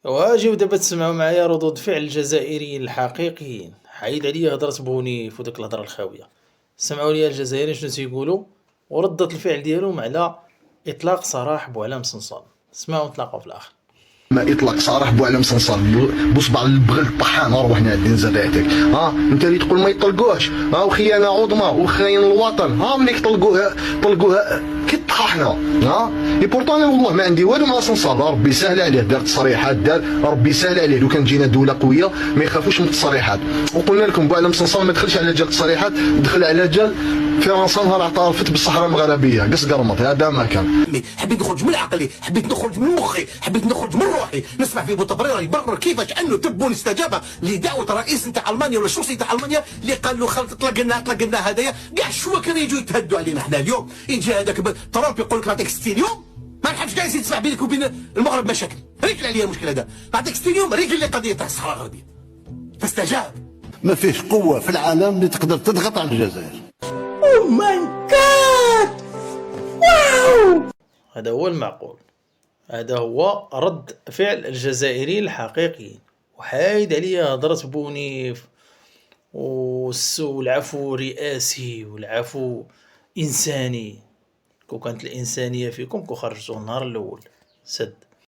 واجيو دابا تسمعوا معايا ردود فعل الجزائريين الحقيقيين. حيد عليا هضرة بونيف وديك الهضرة الخاوية. سمعوا لي الجزائريين شنو تيقولوا وردة الفعل ديالهم على إطلاق سراح بوعلام صنصال. اسمعوا نتلاقاو في الآخر. ما اطلق صراح بوعلام صنصال بصبع البغل الطحان روحنا الدين زريعتك. انت اللي تقول ما يطلقوش، وخيانه عظمى وخاين الوطن. ملي طلقوها كطححنا. اي بورطون والله ما عندي والو مع صنصال. ربي سهل عليه، دار تصريحات، ربي سهل عليه. لو كان جينا دوله قويه ما يخافوش من التصريحات. وقلنا لكم بوعلام صنصال ما دخلش على جال التصريحات، دخل على جال فرنسا نهار اعترفت بالصحراء المغربيه. قص قرمط هذا ما كان. حبيت نخرج من عقلي، حبيت نخرج من مخي، حبيت نخرج من روحي. نسمع في بوتبريره يبرر كيفاش انه تبون استجاب لدعوه الرئيس نتاع المانيا ولا الشرطي نتاع المانيا اللي قال له خلط طلق لنا هدايا. كاع شو كانوا يجوا يتهدوا علينا احنا اليوم. يجي هذاك ترامب يقول لك نعطيك 60 يوم. ما نحبش كاع يزيد تسمع بينك وبين المغرب مشاكل. رجل عليا المشكل هذا. نعطيك 60 يوم رجل لي قضيه تاع الصحراء الغربيه. فاستجاب. ما فيش قوه في العالم اللي تقدر تضغط على الجزائر. او ماي جاد، واو. هذا هو المعقول. هذا هو رد فعل الجزائريين الحقيقيين. وحايد عليا هضرة بونيف والعفو رئاسي والعفو إنساني. كو كانت الإنسانية فيكم كو خرجتوا النهار الأول سد.